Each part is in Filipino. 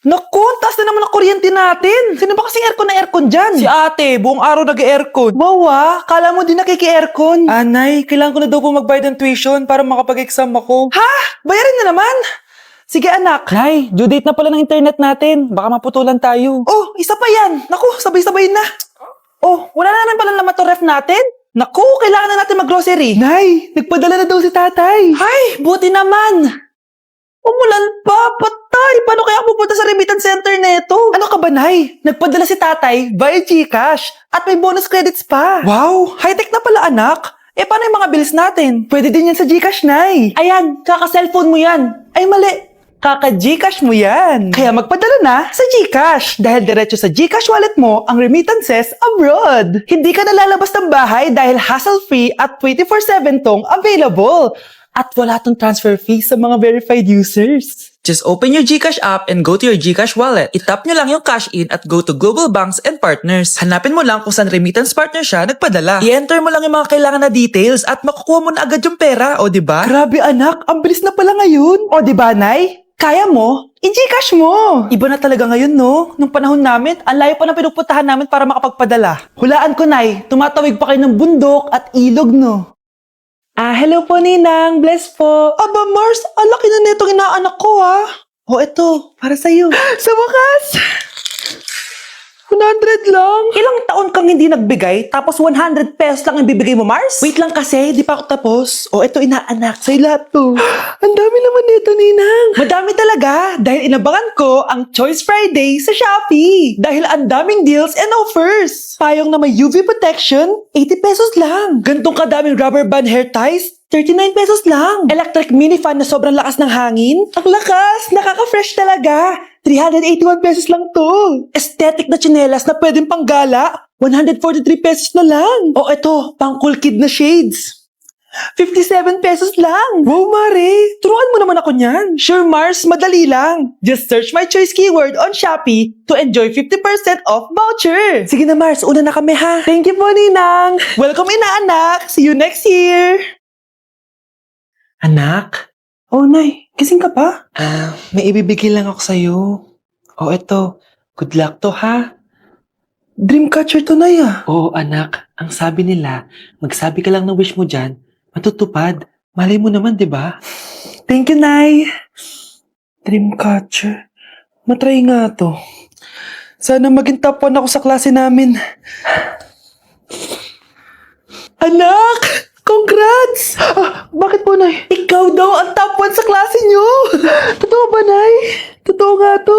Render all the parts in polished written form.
Naku, ang taas na naman ang kuryente natin. Sino ba kasing aircon dyan? Si ate, buong araw nag-aircon. Wow kala mo din nakiki-aircon. Anay, kailangan ko na daw po magbayad ng tuition para makapag-exam ako. Ha? Bayarin na naman? Sige anak. Nay, due date na pala ng internet natin. Baka maputulan tayo. Oh, isa pa yan. Naku, sabay-sabay na. Oh, wala na naman pala naman to ref natin. Naku, kailangan na natin mag-grocery. Nay, nagpadala na daw si tatay. Ay, buti naman. Umulan pa, patay. Paano kaya ako pupunta sa remittance center neto? Ano ka ba, Nay? Nagpadala si tatay via GCash at may bonus credits pa. Wow, high-tech na pala anak. Paano yung mga bills natin? Pwede din yan sa GCash, Nay. Ayan, kaka-cellphone mo yan. Ay, mali. Kaka-GCash mo yan. Kaya magpadala na sa GCash dahil diretso sa GCash wallet mo ang remittances abroad. Hindi ka nalalabas ng bahay dahil hassle-free at 24/7 tong available. At wala tong transfer fee sa mga verified users. Just open your GCash app and go to your GCash wallet. Itap nyo lang yung cash in at go to global banks and partners. Hanapin mo lang kung saan remittance partner siya nagpadala. I-enter mo lang yung mga kailangan na details at makukuha mo na agad yung pera, o diba? Grabe anak, ang bilis na pala ngayon. O diba, Nay? Kaya mo? I-GCash mo! Iba na talaga ngayon, no? Nung panahon namin, ang layo pa na pinupuntahan namin para makapagpadala. Hulaan ko, Nay, tumatawid pa kayo ng bundok at ilog, no? Hello po, Ninang. Bless po. Aba, Mars, ang laki na netong inaanak ko, ha? O, eto, para sa'yo. Sa wakas! 100 lang. Ilang taon kang hindi nagbigay, tapos 100 pesos lang ang bibigay mo, Mars? Wait lang kasi, di pa ako tapos. O, eto, inaanak. Sa'yo lahat to. Ang dami naman nito, Ninang. Madami talaga, dahil inabangan ko ang Choice Friday sa Shopee. Dahil ang daming deals and offers. Payong na may UV protection, 80 pesos lang. Gantong kadaming rubber band hair ties, 39 pesos lang. Electric mini fan na sobrang lakas ng hangin. Ang lakas! Nakaka-fresh talaga. 381 pesos lang to. Aesthetic na tsinelas na pwedeng panggala. 143 pesos na lang. O eto, pang cool kid na shades. 57 pesos lang. Wow, Mare. Turuan mo naman ako niyan. Sure, Mars. Madali lang. Just search my choice keyword on Shopee to enjoy 50% off voucher. Sige na, Mars. Una na kami, ha? Thank you po, Ninang. Welcome, inaanak. See you next year. Anak? Oh, Nay. Gising ka pa? May ibibigay lang ako sa'yo. Oh, eto. Good luck to, ha? Dreamcatcher to, Nay, ah. Oo, anak. Ang sabi nila, magsabi ka lang ng wish mo dyan, matutupad. Malay mo naman, di ba? Thank you, Nay. Dreamcatcher. Matry nga to. Sana maging top 1 ako sa klase namin. Anak! Congrats! Bakit po, Nay? Ikaw daw ang top 1 sa klase niyo! Totoo ba, Nay? Totoo nga to.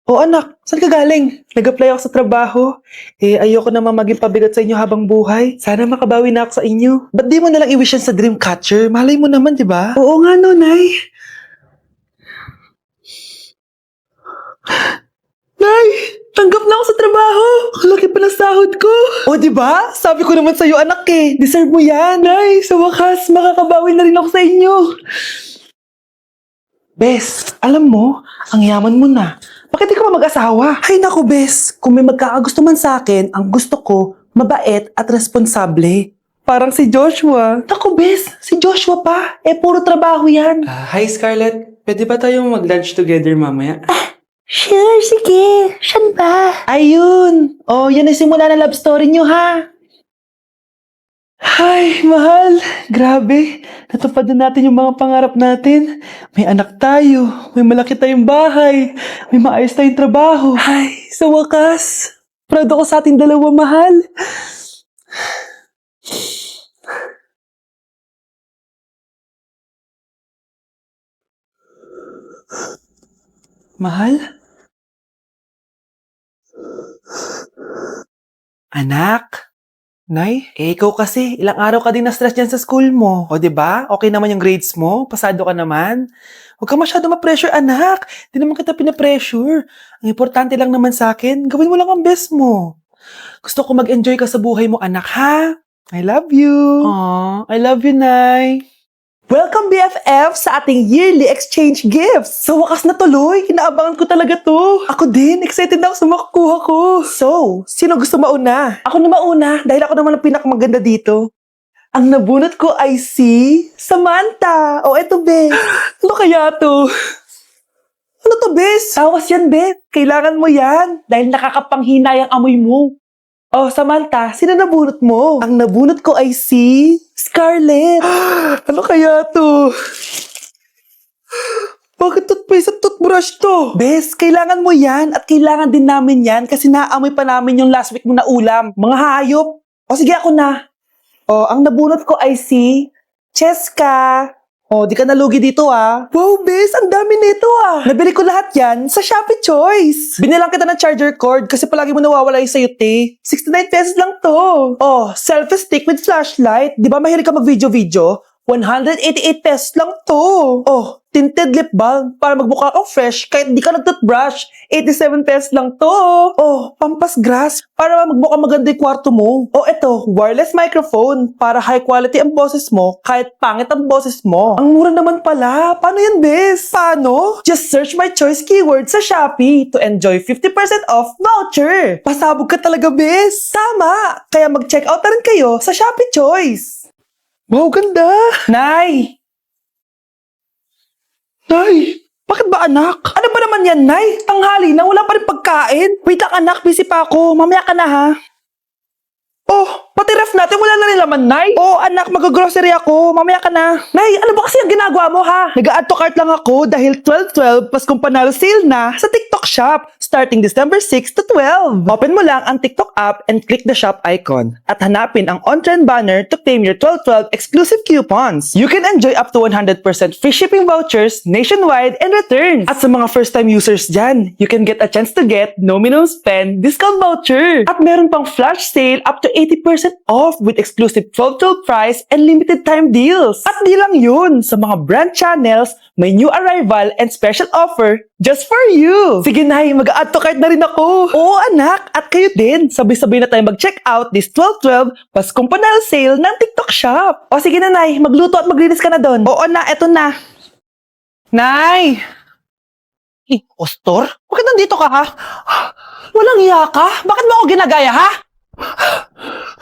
O anak, saan ka galing? Nag-apply ako sa trabaho. Ayoko naman maging pabigat sa inyo habang buhay. Sana makabawi na ako sa inyo. Ba't di mo nalang i-wish yan sa Dreamcatcher? Malay mo naman, di ba? Oo nga no, Nay. Nay! Tanggap na ako sa trabaho! Ang laki pa ng sahod ko! O di ba? Sabi ko naman sa'yo, anak eh. Deserve mo yan. Nay, sa wakas, makakabawi na rin ako sa inyo. Bes, alam mo, ang yaman mo na. Bakit di ka pa mag-asawa? Ay naku, Bes. Kung may magkakagusto man sa akin, ang gusto ko, mabait at responsable. Parang si Joshua. Naku, Bes. Si Joshua pa. Puro trabaho yan. Hi Scarlett, pwede ba tayong mag-lunch together mamaya? Sure, sige. Saan ba? Ayun. Oh, yan ang simula ng love story nyo, ha? Ay, mahal. Grabe. Natupad na natin yung mga pangarap natin. May anak tayo. May malaki tayong bahay. May maayos tayong trabaho. Ay, sa wakas. Proud ako sa ating dalawa, mahal. Mahal? Anak? Nay? Ikaw kasi, ilang araw ka din na-stress dyan sa school mo. O, diba? Okay naman yung grades mo? Pasado ka naman? Huwag ka masyado ma-pressure, anak. Di naman kita pina-pressure. Ang importante lang naman sa akin, gawin mo lang ang best mo. Gusto ko mag-enjoy ka sa buhay mo, anak, ha? I love you. Aww, I love you, Nay. Welcome, BFF, sa ating yearly exchange gifts. Sa wakas na tuloy, inaabangan ko talaga to. Ako din, excited na ako sa makukuha ko. So, sino gusto mauna? Ako na mauna, dahil ako naman ang pinakamaganda dito. Ang nabunot ko ay si Samantha. O, eto, Bes. Ano kaya to? Ano to, Bes? Tawas yan, Bes. Kailangan mo yan. Dahil nakakapanghinay ang amoy mo. Oh, Samantha, sino nabunot mo? Ang nabunot ko ay si Scarlett. Ano kaya to? Bakit toothpaste at toothbrush to? Bes, kailangan mo yan at kailangan din namin yan kasi naamoy pa namin yung last week mo na ulam. Mga hayop. O sige, ako na. O, ang nabunot ko ay si Cheska. O, di ka nalugi dito ah. Wow, Bes, ang dami nito ah. Nabili ko lahat yan sa Shopee Choice. Binilang kita ng charger cord kasi palagi mo nawawala yung sayo, te. 69 pesos lang to. Oh, selfie stick with flashlight. Di ba mahilig ka mag-video-video? 188 pesos lang to. Oh, tinted lip balm para magmukha kang fresh kahit di ka nag-toothbrush. 87 pesos lang to. Oh, pampas grass para magmukha maganda yung kwarto mo. Oh, eto, wireless microphone para high quality ang boses mo kahit pangit ang boses mo. Ang mura naman pala. Paano yan, Bes? Paano? Just search my choice keyword sa Shopee to enjoy 50% off voucher. Pasabog ka talaga, Bes. Tama. Kaya mag-check out na rin kayo sa Shopee Choice. Wow, ganda! Nay! Nay! Bakit ba anak? Ano ba naman yan, Nay? Tanghali na, wala pa rin pagkain. Wait lang anak, busy pa ako. Mamaya ka na ha. Oh, pati ref natin wala na rin laman, Nay. Oh, anak, mag-grocery ako. Mamaya ka na. Nay, ano ba kasi ang ginagawa mo ha? Nag-add to cart lang ako dahil 12-12 Paskong Panalo sale na sa TikTok Shop starting December 6 to 12. Open mo lang ang TikTok app and click the shop icon at hanapin ang on-trend banner to claim your 12-12 exclusive coupons. You can enjoy up to 100% free shipping vouchers nationwide and returns. At sa mga first-time users dyan, you can get a chance to get no minimum spend discount voucher. At meron pang flash sale up to 80% off with exclusive 12-12 price and limited time deals. At di lang yun, sa mga brand channels, may new arrival and special offer just for you. Sige Nay, mag-add to cart na rin ako. Oo anak, at kayo din. Sabay-sabay na tayo mag-check out this 12-12 Paskong Panalo sale ng TikTok Shop. O sige na Nay, magluto at maglinis ka na doon. Oo na, eto na. Nay! Impostor? Bakit nandito ka ha? Walang iya ka? Bakit mo ako ginagaya ha?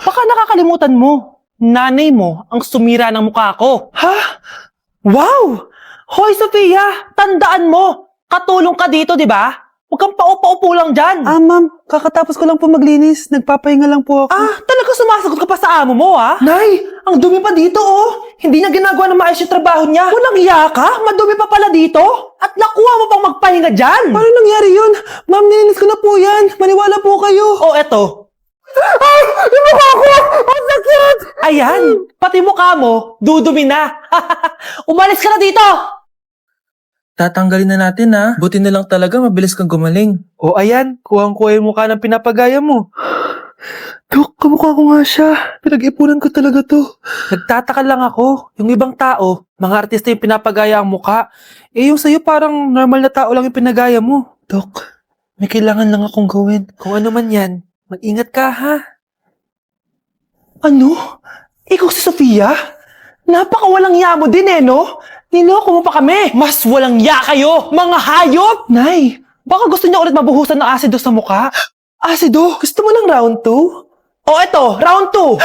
Baka nakakalimutan mo. Nanay mo ang sumira ng mukha ko. Ha? Wow! Hoy, Sophia! Tandaan mo! Katulong ka dito, di ba? Huwag kang paupo-upo lang dyan. Ma'am. Kakatapos ko lang po maglinis. Nagpapahinga lang po ako. Talaga sumasagot ka pa sa amo mo, ha? Nay! Ang dumi pa dito, oh! Hindi niya ginagawa ng maayos yung trabaho niya. Walang iya ka? Madumi pa pala dito? At nakuha mo pang magpahinga dyan? Paano nangyari yun? Ma'am, nilinis ko na po yan. Maniwala po kayo. Oh, eto. Ay! Yung mukha ko! Ang sakit! Ayan! Pati mukha mo, dudumi na. Umalis ka na dito! Tatanggalin na natin ha. Buti na lang talaga mabilis kang gumaling. O ayan, kuhang-kuha yung mukha ng pinapagaya mo. Dok, kamukha ko nga siya. Pinag-ipunan ko talaga to. Nagtataka lang ako. Yung ibang tao, mga artista yung pinapagaya ang mukha. Eh yung sa'yo parang normal na tao lang yung pinagaya mo. Dok, may kailangan lang akong gawin. Kung ano man yan, mag-ingat ka ha. Ano? Ikaw si Sofia? Napakawalang ya mo din eh, no? Niloko mo pa kami. Mas walang ya kayo, mga hayop! Nay, baka gusto niyo ulit mabuhusan ng asido sa mukha? Asido? Gusto mo ng round 2? O eto, round 2!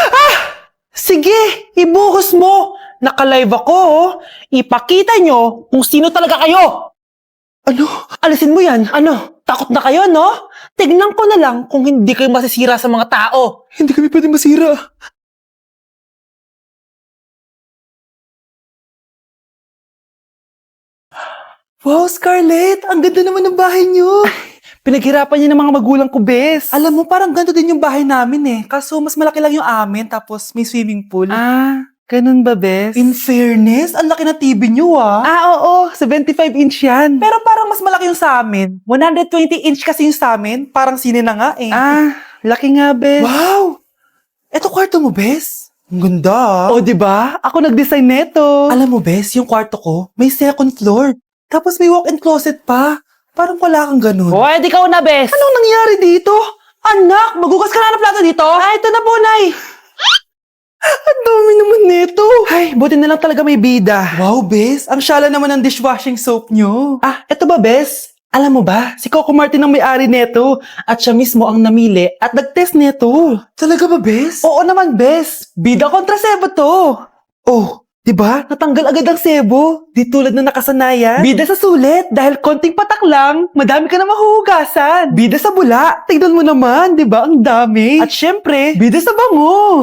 Sige, ibuhos mo. Naka-live ako, oh. Ipakita nyo kung sino talaga kayo. Ano? Alisin mo yan. Ano? Takot na kayo, no? Tignan ko na lang kung hindi kayo masisira sa mga tao. Hindi kami pwede masira. Wow, Scarlett! Ang ganda naman ng bahay niyo! Pinaghirapan niya ng mga magulang ko, Bes. Alam mo, parang ganito din yung bahay namin eh. Kaso mas malaki lang yung amin, tapos may swimming pool. Ganun ba, Bes? In fairness, ang laki na TV niyo ah. Oo, 75-inch yan. Pero parang mas malaki yung sa amin. 120-inch kasi yung sa amin, parang sine na nga eh. Laki nga, Bes. Wow! Eto kwarto mo, Bes. Ang ganda ah. O, diba? Ako nag-design neto. Alam mo, Bes, yung kwarto ko, may second floor. Tapos may walk-in closet pa. Parang wala kang ganun. O, edi ka na, Bes. Anong nangyari dito? Anak, magugas ka na ng plato dito? Ito na po, Nay. Ang dami naman nito. Ay, buti na lang talaga may bida. Wow, Bes. Ang syala naman ng dishwashing soap nyo. Eto ba, Bes? Alam mo ba, si Coco Martin ang may-ari neto at siya mismo ang namili at nag-test neto. Talaga ba, Bes? Oo naman, Bes. Bida kontra sebo to. Oh, di ba? Natanggal agad ang sebo. Di tulad na nakasanayan. Bida sa sulit dahil konting patak lang, madami ka na mahuhugasan. Bida sa bula, tignan mo naman, di ba? Ang dami. At syempre, bida sa bango.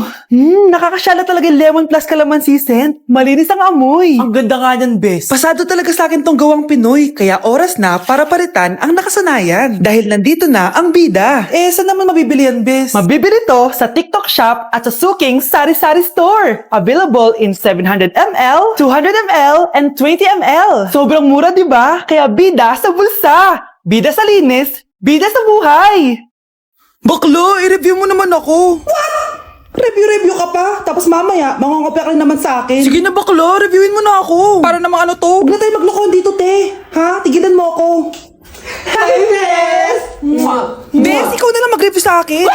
Nakakasyala talaga yung lemon plus calamansi scent. Malinis ang amoy. Ang ganda nga niyan, Bes. Pasado talaga sa akin tong gawang Pinoy, kaya oras na para palitan ang nakasanayan. Dahil nandito na ang bida. Eh, saan naman mabibili yan, Bes? Mabibili to sa TikTok Shop at sa Suking Sari Sari Store. Available in 700 ml, 200 ml, and 20 ml. Sobrang mura, di ba? Kaya bida sa bulsa. Bida sa linis, bida sa buhay. Baklo, i-review mo naman ako. Review ka pa, tapos mamaya, mangongopya ka rin naman sa akin. Sige na baklo, reviewin mo na ako. Para namang ano to? Huwag na tayo maglokohan dito, te. Ha? Tigilan mo ako. Hi, Bes! Bes, ikaw na lang mag-review sa akin.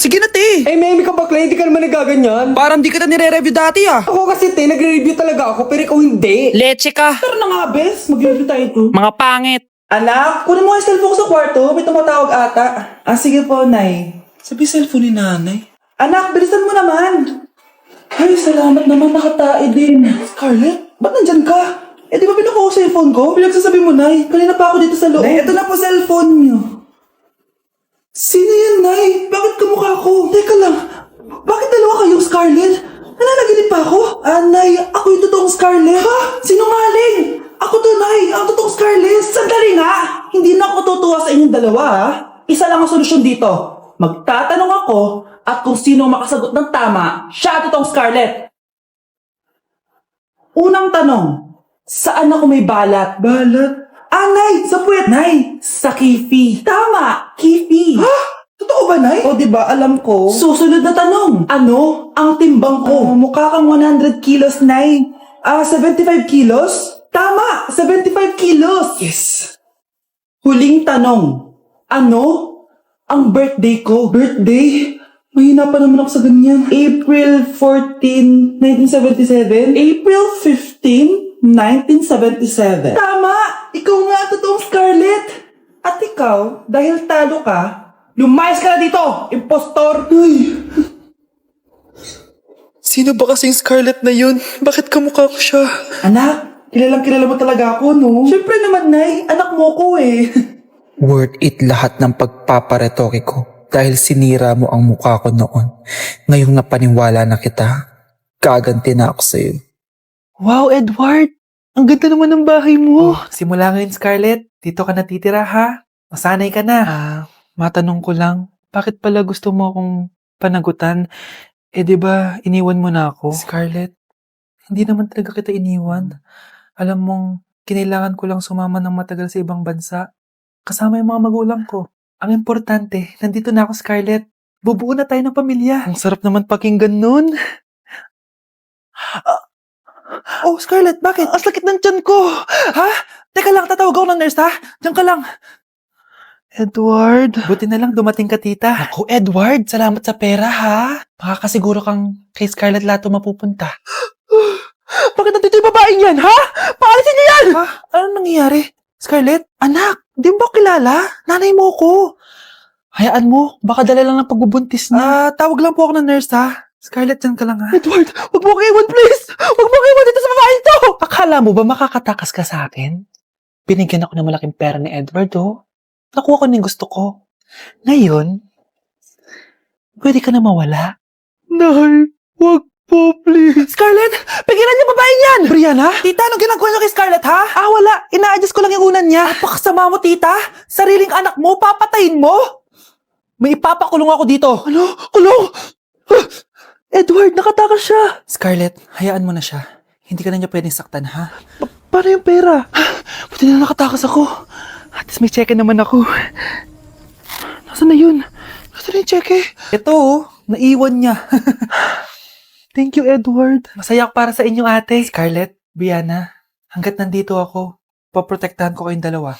Sige na, te. Eh, Memi ka bakla, hindi ka naman nagaganyan. Parang di kita nire-review dati, ah. Ako kasi, te, nagre-review talaga ako, pero ikaw hindi. Leche ka. Pero na nga, Bes. Mag-review tayo to. Mga pangit. Anak, kunin mo ang cellphone ko sa kwarto. May tumatawag ata. Ah, sige po, Nay. Sabi cellphone ni Nanay. Anak, bilisan mo naman. Ay, salamat naman. Nakatae din. Scarlett, ba't nandyan ka? Eh, di ba pinukuha ko sa phone ko? Pinagsasabi mo, Nay. Kanina pa ako dito sa loob. Nay, ito na po cellphone niyo. Sino yan, Nay? Bakit kamukha ko? Teka lang. Bakit dalawa kayong Scarlett? Nananaginip pa ako? Ah, Nay, ako yung totoong Scarlett. Ha? Sinungaling? Ako to, Nay. Ang totoong Scarlett. Sandali nga. Hindi na ako tutuwa sa inyong dalawa, ha? Isa lang ang solusyon dito. Magtatanong ako at kung sino ang makasagot ng tama, siya ang totoong Scarlett. Unang tanong, saan ako may balat? Balat? Ah, Nay! Sa puwet! Nay! Sa kifi. Tama! Kifi. Ha? Totoo ba, Nay? O, diba? Alam ko. Susunod na tanong. Ano ang timbang ko? Mukha kang 100 kilos, Nay. 75 kilos? Tama! 75 kilos! Yes! Huling tanong. Ano ang birthday ko? Birthday? Mahina pa naman ako sa ganyan. April 14, 1977? April 15, 1977. Tama! Ikaw nga, totoong Scarlett! At ikaw, dahil talo ka, lumayas ka na dito, impostor! Ay! Sino ba kasing Scarlett na yun? Bakit kamukha ko siya? Anak, kilalang kilala mo talaga ako, no? Siyempre naman, Nay. Anak mo ko eh. Worth it lahat ng pagpaparetoke ko dahil sinira mo ang mukha ko noon. Ngayong napaniwala na kita, gaganti na ako sa'yo. Wow, Edward! Ang ganda naman ng bahay mo. Simula ngayon, Scarlett. Dito ka natitira, ha? Masanay ka na. Matanong ko lang, bakit pala gusto mo akong panagutan? Eh, di ba, iniwan mo na ako? Scarlett, hindi naman talaga kita iniwan. Alam mong, kinailangan ko lang sumama ng matagal sa ibang bansa. Kasama yung mga magulang ko. Ang importante, nandito na ako, Scarlett. Bubuo na tayo ng pamilya. Ang sarap naman pakinggan nun. Oh, Scarlett, bakit? Ang sakit ng tiyan ko. Ha? Teka lang, tatawag ako ng nurse, ha? Diyan ka lang. Edward. Buti na lang dumating ka, tita. Ako, Edward, salamat sa pera, ha? Makakasiguro kang kay Scarlett lahat mapupunta. Bakit nandito yung babaeng yan, ha? Paalisin niyo yan! Ha? Anong nangyayari? Scarlett? Anak, di mo ba kilala? Nanay mo ko. Hayaan mo, baka dala lang ng pagbubuntis niya. Tawag lang po ako ng nurse, ha? Scarlett, dyan ka lang, ha? Edward, wag mo ko iwan, please! Wag mo ko iwan dito sa babaeng to! Akala mo ba makakatakas ka sa akin? Binigyan ako ng malaking pera ni Edward, oh. Nakuha ko na yung gusto ko. Ngayon, pwede ka na mawala. Nay, wag po, please. Scarlett, pigilan niyo babaeng yan! Brianna? Tita, anong ginagawa niyo kay Scarlett, ha? Wala. Ina-adjust ko lang yung unan niya. Napakasama mo, tita. Sariling anak mo, papatayin mo? May ipapakulong ako dito. Ano? Kulong? Edward, nakatakas siya. Scarlett, hayaan mo na siya. Hindi ka na niya pwedeng saktan, ha? Paano yung pera? Buti na nakatakas ako. At least may cheque naman ako. Nasaan na yun? Nasaan na yung cheque? Ito, oh. Naiwan niya. Thank you, Edward. Masaya ako para sa inyo, ate. Scarlett, Brianna, hanggat nandito ako, poprotektahan ko kayong dalawa.